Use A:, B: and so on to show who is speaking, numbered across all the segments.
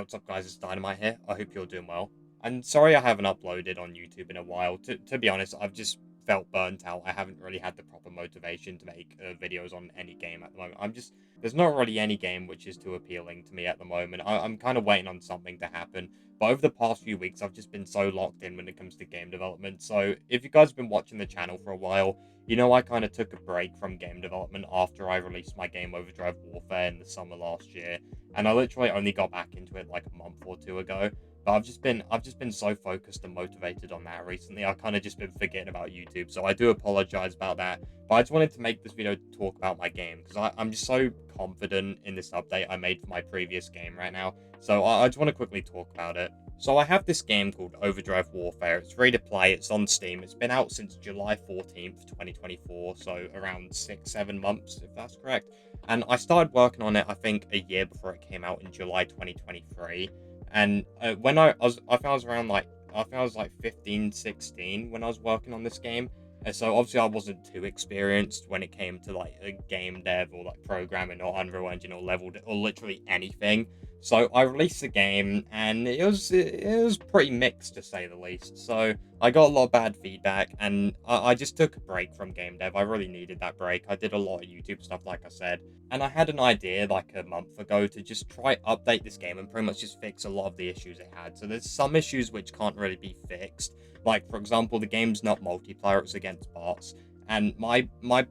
A: what's up guys, it's Dynamite here. I hope you're doing well. And sorry I haven't uploaded on YouTube in a while. To be honest, I've just felt burnt out. I haven't really had the proper motivation to make videos on any game at the moment. There's not really any game which is too appealing to me at the moment. I'm kind of waiting on something to happen. But over the past few weeks, I've just been so locked in when it comes to game development. So if you guys have been watching the channel for a while, you know I kind of took a break from game development after I released my game Overdrive Warfare in the summer last year. And I literally only got back into it like a month or two ago. But I've just been so focused and motivated on that recently. I kind of just been forgetting about YouTube, so I do apologize about that. But I just wanted to make this video to talk about my game because I'm just so confident in this update I made for my previous game right now. So I just want to quickly talk about it. So I have this game called Overdrive Warfare. It's free to play. It's on Steam. It's been out since July 14th, 2024. So around 6-7 months, if that's correct. And I started working on it, I think, a year before it came out in July 2023. And when I think I was around like, I think I was like 15, 16 when I was working on this game. And so obviously I wasn't too experienced when it came to like a game dev or like programming or Unreal Engine or leveled or literally anything. So I released the game and it was pretty mixed to say the least. So I got a lot of bad feedback and I just took a break from game dev. I really needed that break. I did a lot of YouTube stuff, like I said. And I had an idea like a month ago to just try update this game and pretty much just fix a lot of the issues it had. So there's some issues which can't really be fixed. Like, for example, the game's not multiplayer, it's against bots. And my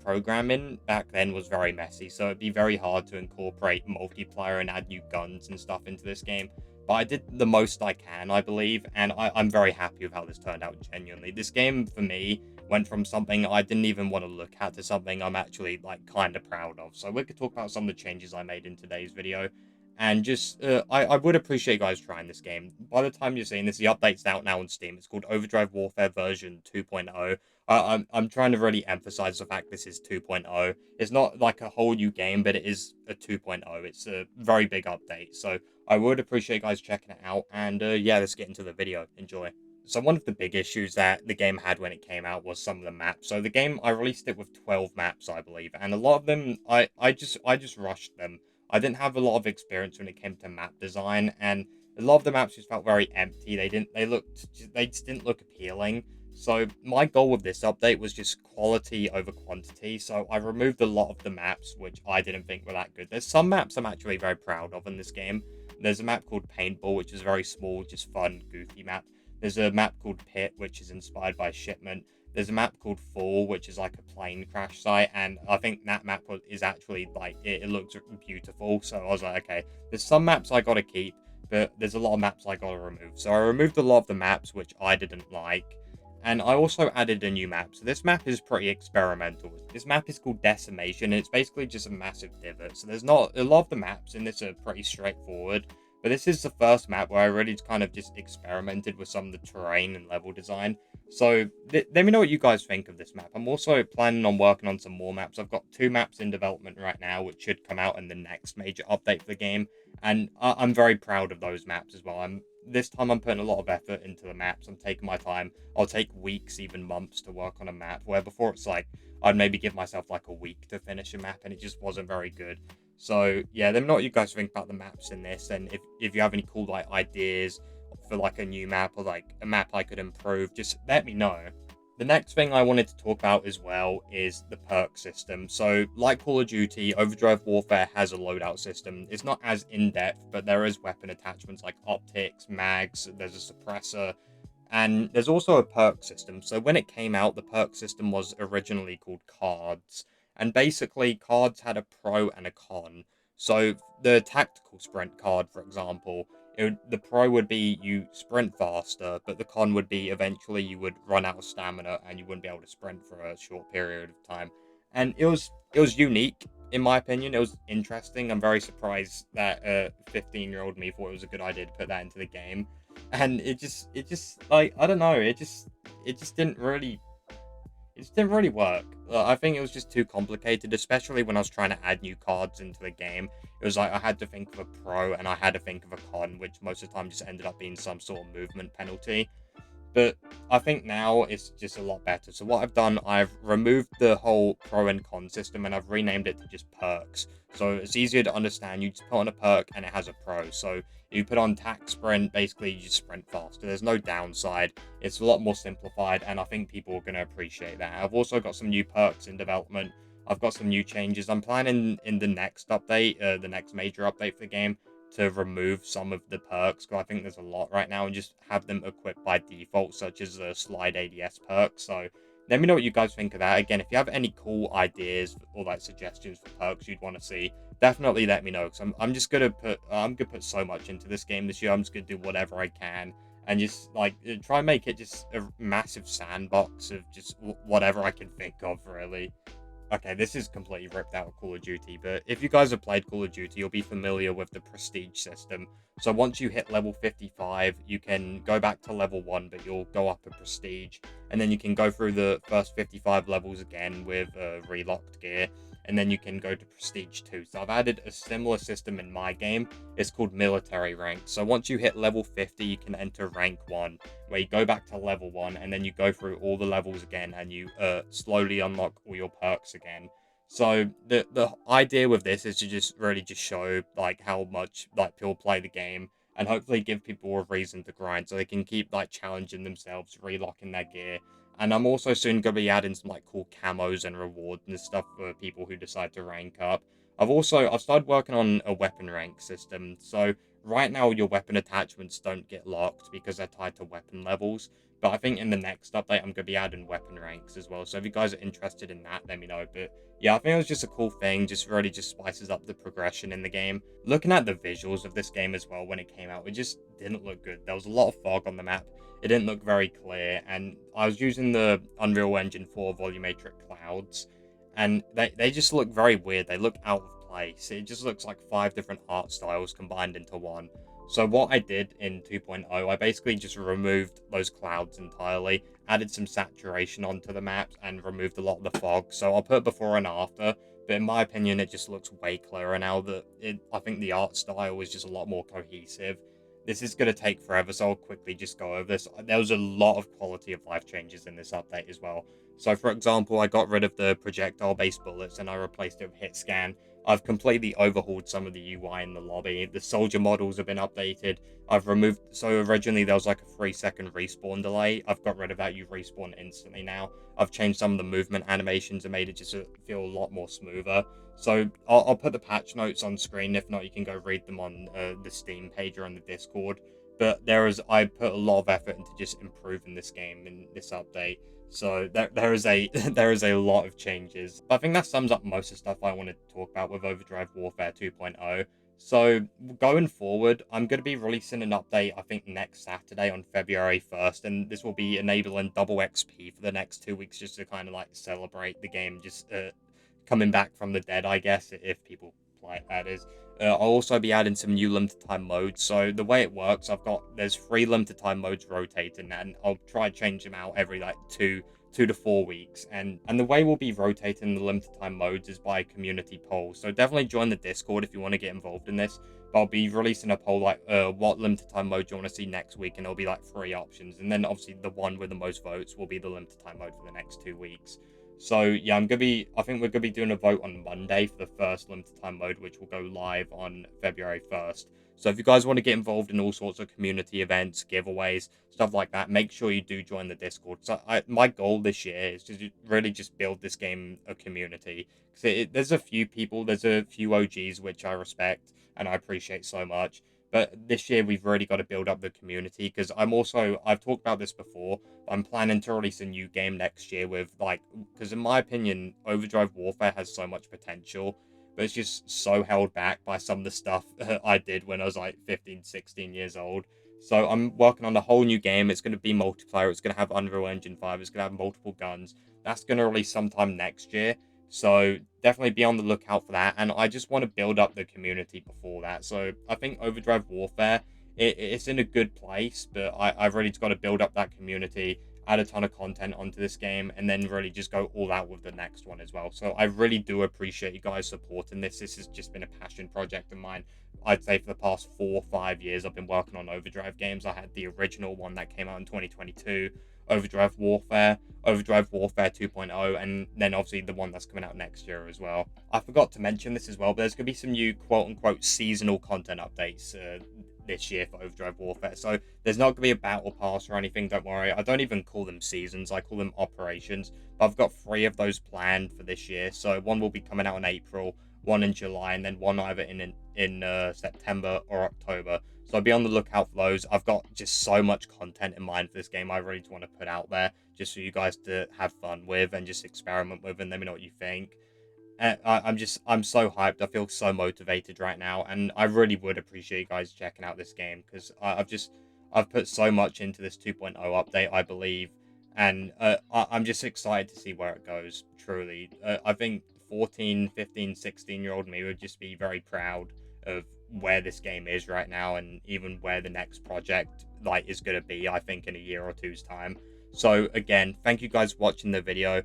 A: programming back then was very messy, so it'd be very hard to incorporate multiplayer and add new guns and stuff into this game. But I did the most I can, I believe, and I'm very happy with how this turned out, genuinely. This game, for me, went from something I didn't even want to look at to something I'm actually, like, kind of proud of. So we could talk about some of the changes I made in today's video. And just, I would appreciate you guys trying this game. By the time you're seeing this, the update's out now on Steam. It's called Overdrive Warfare version 2.0. I'm trying to really emphasize the fact this is 2.0. It's not like a whole new game, but it is a 2.0. It's a very big update. So I would appreciate you guys checking it out. And yeah, let's get into the video. Enjoy. So one of the big issues that the game had when it came out was some of the maps. So the game, I released it with 12 maps, I believe, and a lot of them I just rushed them. I didn't have a lot of experience when it came to map design, and a lot of the maps just felt very empty. They just didn't look appealing. So my goal with this update was just quality over quantity. So I removed a lot of the maps which I didn't think were that good. There's some maps I'm actually very proud of in this game. There's a map called Paintball, which is very small, just fun, goofy map. There's a map called Pit, which is inspired by Shipment. There's a map called Fall, which is like a plane crash site, and I think that is actually like it looks beautiful. So I was like, okay, there's some maps I gotta keep, but there's a lot of maps I gotta remove. So I removed a lot of the maps which I didn't like, and I also added a new map. So this map is pretty experimental. This map is called Decimation, and it's basically just a massive divot. So there's not a lot of the maps in this are pretty straightforward. But this is the first map where I really kind of just experimented with some of the terrain and level design. So let me know what you guys think of this map. I'm also planning on working on some more maps. I've got 2 maps in development right now, which should come out in the next major update for the game. And I'm very proud of those maps as well. This time I'm putting a lot of effort into the maps. I'm taking my time. I'll take weeks, even months to work on a map, where before it's like I'd maybe give myself like a week to finish a map and it just wasn't very good. So yeah, let me know what you guys think about the maps in this, and if you have any cool like ideas for like a new map or like a map I could improve, just let me know. The next thing I wanted to talk about as well is the perk system. So like Call of Duty, Overdrive Warfare has a loadout system. It's not as in-depth, but there is weapon attachments like optics, mags, there's a suppressor, and there's also a perk system. So when it came out, the perk system was originally called cards. And basically, cards had a pro and a con. So the tactical sprint card, for example, the pro would be you sprint faster, but the con would be eventually you would run out of stamina and you wouldn't be able to sprint for a short period of time. And it was unique in my opinion. It was interesting. I'm very surprised that 15-year-old me thought it was a good idea to put that into the game. And it just like I don't know, it just didn't really work. I think it was just too complicated, especially when I was trying to add new cards into the game. It was like I had to think of a pro and I had to think of a con, which most of the time just ended up being some sort of movement penalty. But I think now it's just a lot better. So what I've done, I've removed the whole pro and con system and I've renamed it to just perks. So it's easier to understand. You just put on a perk and it has a pro. So you put on tack sprint, basically you just sprint faster. There's no downside. It's a lot more simplified, and I think people are going to appreciate that. I've also got some new perks in development. I've got some new changes. I'm planning in the next update, the next major update for the game, to remove some of the perks, because I think there's a lot right now, and just have them equipped by default, such as the slide ADS perk. So let me know what you guys think of that. Again, if you have any cool ideas or like suggestions for perks you'd want to see, definitely let me know. Because I'm just gonna put so much into this game this year. I'm just gonna do whatever I can and just like try and make it just a massive sandbox of just whatever I can think of, really. Okay, this is completely ripped out of Call of Duty, but if you guys have played Call of Duty, you'll be familiar with the prestige system. So once you hit level 55, you can go back to level 1, but you'll go up a prestige, and then you can go through the first 55 levels again with relocked gear, and then you can go to prestige 2. So I've added a similar system in my game. It's called military rank. So once you hit level 50, you can enter rank 1, where you go back to level 1 and then you go through all the levels again and you slowly unlock all your perks again. So the idea with this is to just really just show like how much like people play the game, and hopefully give people a reason to grind so they can keep like challenging themselves, relocking their gear. And I'm also soon going to be adding some like cool camos and rewards and stuff for people who decide to rank up. I've started working on a weapon rank system. So right now, your weapon attachments don't get locked because they're tied to weapon levels. But I think in the next update, I'm going to be adding weapon ranks as well. So if you guys are interested in that, let me know. But yeah, I think it was just a cool thing. Just really just spices up the progression in the game. Looking at the visuals of this game as well when it came out, it just didn't look good. There was a lot of fog on the map. It didn't look very clear. And I was using the Unreal Engine 4 volumetric clouds, and they just look very weird. They look out of place. It just looks like 5 different art styles combined into one. So what I did in 2.0, I basically just removed those clouds entirely, added some saturation onto the maps, and removed a lot of the fog. So I'll put before and after, but in my opinion, it just looks way clearer now. I think the art style is just a lot more cohesive. This is going to take forever, so I'll quickly just go over this. There was a lot of quality of life changes in this update as well. So, for example, I got rid of the projectile-based bullets and I replaced it with hit scan. I've completely overhauled some of the UI in the lobby. The soldier models have been updated. I've removed, so originally there was like a 3 second respawn delay. I've got rid of that. You respawn instantly now. I've changed some of the movement animations and made it just feel a lot more smoother. So I'll put the patch notes on screen. If not, you can go read them on the Steam page or on the Discord. But I put a lot of effort into just improving this game in this update. So there is a there is a lot of changes. But I think that sums up most of the stuff I wanted to talk about with Overdrive Warfare 2.0. So going forward, I'm going to be releasing an update, I think, next Saturday on February 1st, and this will be enabling double XP for the next 2 weeks, just to kind of like celebrate the game just coming back from the dead, I guess, if people play it, that is. I'll also be adding some new limited time modes. So the way it works, there's 3 limited time modes rotating, and I'll try to change them out every like 2 to 4 weeks. And the way we'll be rotating the limited time modes is by community polls. So definitely join the Discord if you want to get involved in this. But I'll be releasing a poll like what limited time mode do you want to see next week, and it'll be like 3 options. And then obviously the one with the most votes will be the limited time mode for the next 2 weeks. So yeah, I think we're gonna be doing a vote on Monday for the first limited time mode, which will go live on February 1st. So if you guys want to get involved in all sorts of community events, giveaways, stuff like that, make sure you do join the Discord. So my goal this year is to really just build this game a community. Because there's a few OGs which I respect and I appreciate so much. But this year we've really got to build up the community, because I've talked about this before. I'm planning to release a new game next year because in my opinion, Overdrive Warfare has so much potential, but it's just so held back by some of the stuff I did when I was like 15, 16 years old. So I'm working on a whole new game. It's going to be multiplayer. It's going to have Unreal Engine 5. It's going to have multiple guns. That's going to release sometime next year. So definitely be on the lookout for that. And I just want to build up the community before that. So I think Overdrive Warfare, it's in a good place, but I've really just got to build up that community, add a ton of content onto this game, and then really just go all out with the next one as well. So I really do appreciate you guys supporting this. This has just been a passion project of mine. I'd say for the past 4 or 5 years, I've been working on Overdrive games. I had the original one that came out in 2022, Overdrive Warfare, Overdrive Warfare 2.0, and then obviously the one that's coming out next year as well. I forgot to mention this as well, but there's going to be some new quote-unquote seasonal content updates this year for Overdrive Warfare. So there's not going to be a battle pass or anything, don't worry. I don't even call them seasons, I call them operations. But I've got 3 of those planned for this year. So one will be coming out in April, one in July, and then one either in September or October. So I'll be on the lookout for those. I've got just so much content in mind for this game I really just want to put out there just for you guys to have fun with and just experiment with and let me know what you think. I'm so hyped. I feel so motivated right now, and I really would appreciate you guys checking out this game because I've put so much into this 2.0 update, I believe, and I'm just excited to see where it goes. Truly, I think 14, 15, 16-year-old me would just be very proud of where this game is right now, and even where the next project is going to be. I think in a year or two's time. So again, thank you guys for watching the video.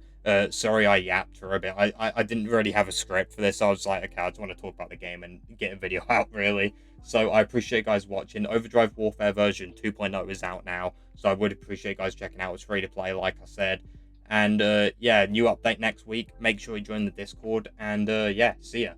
A: Sorry I yapped for a bit. I didn't really have a script for this. I was like, okay, I just want to talk about the game and get a video out, really. So I appreciate you guys watching. Overdrive Warfare version 2.0 is out now. So I would appreciate you guys checking out. It's free to play, like I said. And yeah, new update next week. Make sure you join the Discord. And yeah, see ya.